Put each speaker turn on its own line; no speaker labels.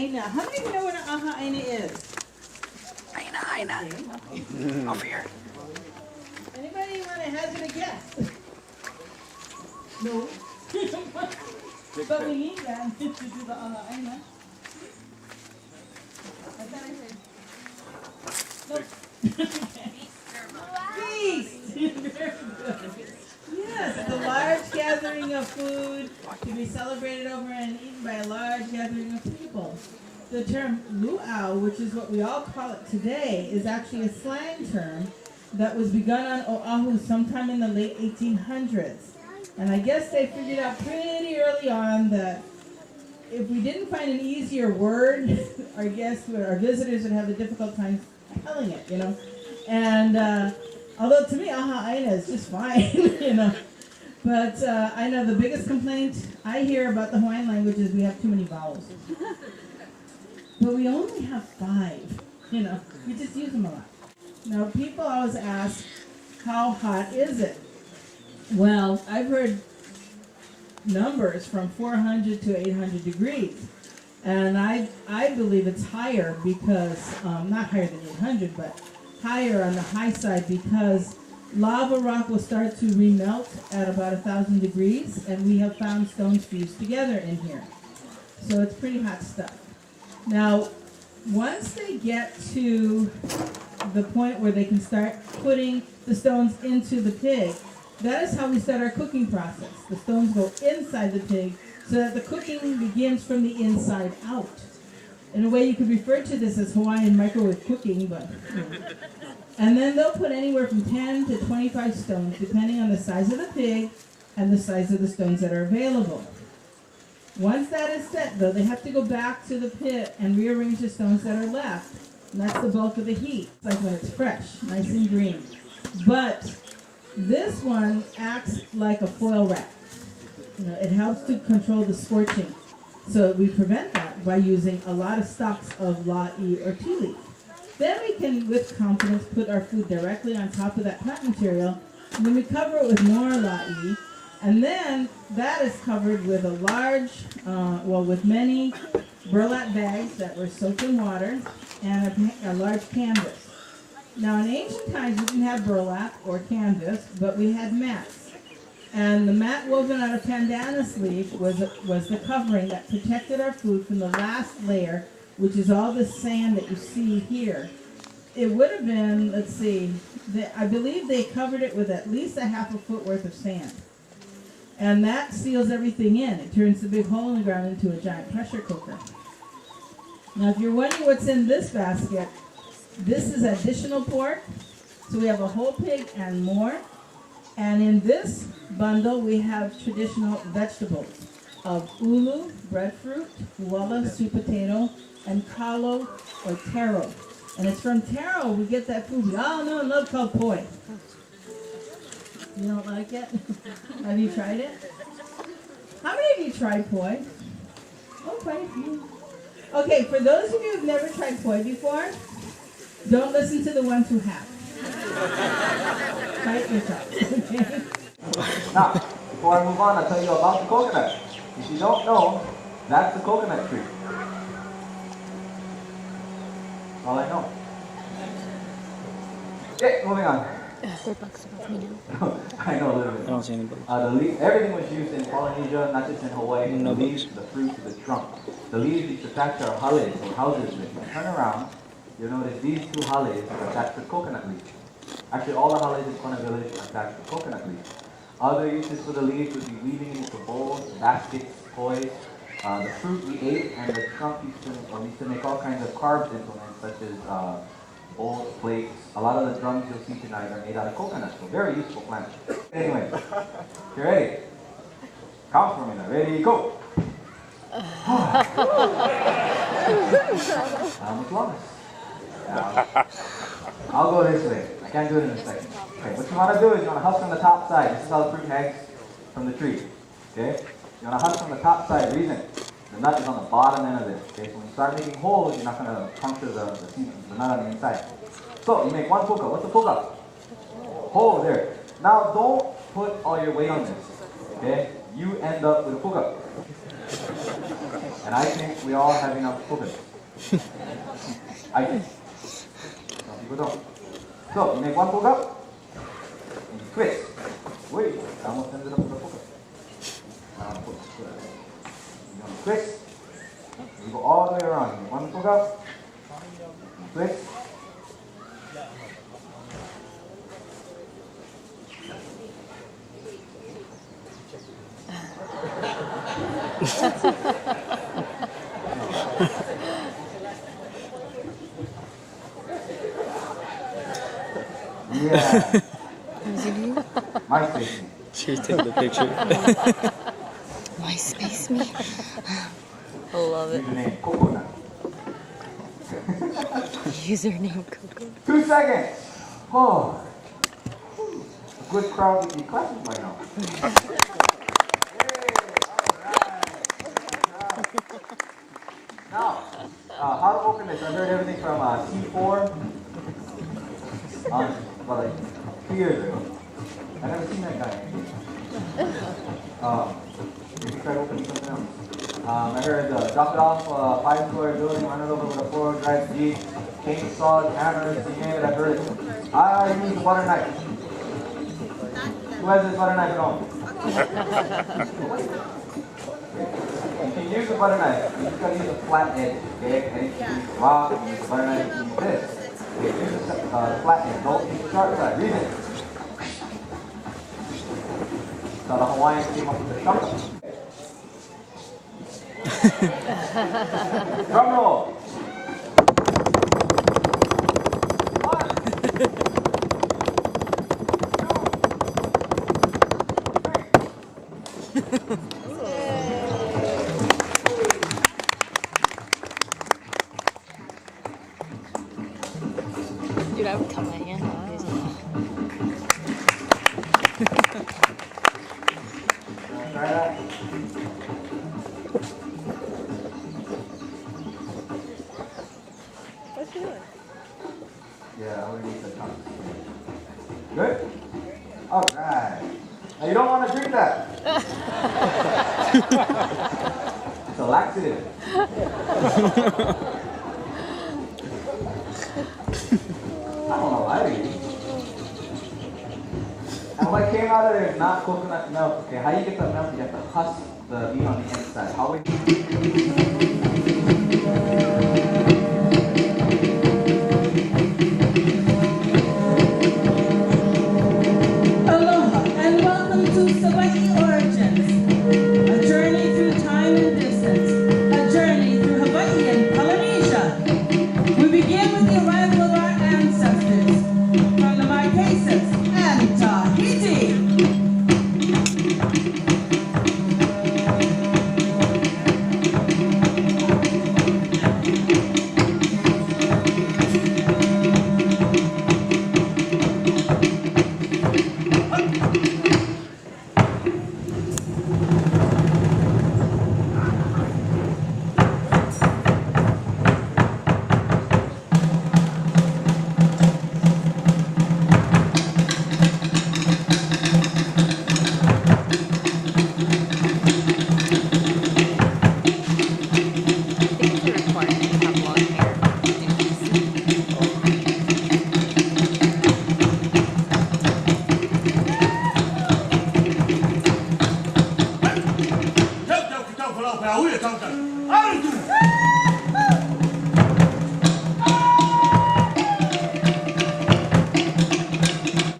aina. How many of you know what an aha aina is?
Aina. Okay. Over here.
Anybody want to hazard a guess? No. But we need that to do the aha aina. I thought I heard. Nope. Feast! Very good. Yes, the large gathering of food to be celebrated over and eaten by a large gathering of people. The term luau, which is what we all call it today, is actually a slang term that was begun on Oahu sometime in the late 1800s. And I guess they figured out pretty early on that if we didn't find an easier word, our guests, our visitors would have a difficult time spelling it, you know. And although to me, aha aina is just fine, you know. But I know the biggest complaint I hear about the Hawaiian language is we have too many vowels. But we only have 5, you know. We just use them a lot. Now, people always ask, how hot is it? Well, I've heard numbers from 400 to 800 degrees. And I believe it's higher because, not higher than 800, but higher on the high side because lava rock will start to remelt at about 1,000 degrees, and we have found stones fused together in here. So it's pretty hot stuff. Now, once they get to the point where they can start putting the stones into the pig, that is how we start our cooking process. The stones go inside the pig so that the cooking begins from the inside out. In a way, you could refer to this as Hawaiian microwave cooking, but... And then they'll put anywhere from 10 to 25 stones, depending on the size of the pig and the size of the stones that are available. Once that is set, though, they have to go back to the pit and rearrange the stones that are left. And that's the bulk of the heat. It's like when it's fresh, nice and green. But this one acts like a foil wrap. You know, it helps to control the scorching. So we prevent that by using a lot of stalks of la'i or tea leaf. Then we can, with confidence, put our food directly on top of that plant material, and then we cover it with more la'i, and then that is covered with a large, with many burlap bags that were soaked in water, and a large canvas. Now, in ancient times, we didn't have burlap or canvas, but we had mats. And the mat woven out of pandanus leaf was the covering that protected our food from the last layer, which is all the sand that you see here. It would have been, let's see, I believe they covered it with at least a half a foot worth of sand. And that seals everything in. It turns the big hole in the ground into a giant pressure cooker. Now, if you're wondering what's in this basket, this is additional pork. So we have a whole pig and more. And in this bundle, we have traditional vegetables of ulu, breadfruit, uala, sweet potato, and kalo or taro. And it's from taro we get that food we all know and love called poi. You don't like it? Have you tried it? How many of you tried poi? Oh, quite a few. Okay, for those of you who've never tried poi before, don't listen to the ones who have. Bite yourself, okay?
Now, before I move on, I'll tell you about the coconut. If you don't know, that's the coconut tree. All I know. Okay, moving on. I know a little bit.
I don't see any bugs.
Everything was used in Polynesia, not just in Hawaii.
No
the leaves, the fruit, the trunk. The leaves used to attach our hales, or houses with. If you turn around, you'll notice these 2 hales are attached to coconut leaves. Actually, all the hales in Kona village are attached to coconut leaves. Other uses for the leaves would be weaving into bowls, baskets, toys. The fruit we ate, and the trunk used to make all kinds of carved implements such as bowls, plates. A lot of the drums you'll see tonight are made out of coconut, so very useful plant. Anyway, if you're ready, count for me now. Ready, go! Almost lost. I'll go this way. I can't do it in a second. Okay, what you want to do is you want to husk on the top side. This is how the fruit hangs from the tree. Okay? You want to husk on the top side. Reason, the nut is on the bottom end of this. Okay, so when you start making holes, you're not going to puncture the nut on the inside. So you make 1 puka. What's a puka? Hole there. Now don't put all your weight on this. Okay? You end up with a puka. And I think we all have enough coconut. I think. Some people don't. So, you make one pull up, and you twist. Wait, I almost ended up with a coconut. You're going to twist. You go all the way around. You make one pull up, twist. Yeah. My space.
She's taking the picture.
MySpace me. I love it.
Username coconut.
Username Coco.
2 seconds. Oh. A good crowd would be clapping by now. Now, how to open this? I heard everything from C4, about like 2 years ago. I never seen that guy. Maybe try to open something else. I heard drop it off a 5-story building, run it over with a 4-wheel drive Jeep, chainsaws, hammers, you name it, I've heard it. I use a butter knife. Who has this butter knife at home? You can use a butter knife. You just gotta use a flat edge, okay? And you can use a rock, you can use a butter knife, you can use this. Okay, use a flat edge, don't use the sharp side. Read it. So the Hawaiians came up with the shaka. Drum roll. 1, 2, 3.
Dude, I would cut my hand off.
Try that.
What's she doing?
Yeah, I would use the tongue. Good? Alright. Now you don't want to drink that. It's a laxative. I don't know why. And what came out of there is not coconut milk. Okay, how you get the milk? You have to husk the meat on the inside. How would
Aloha and welcome to Hawaii Origins, a journey through time and distance, a journey through Hawaii and Polynesia. We begin with the arrival of our ancestors from the Marquesas and Tahiti.
Don't, don't, don't, don't, don't, don't, don't, don't, don't, don't, don't,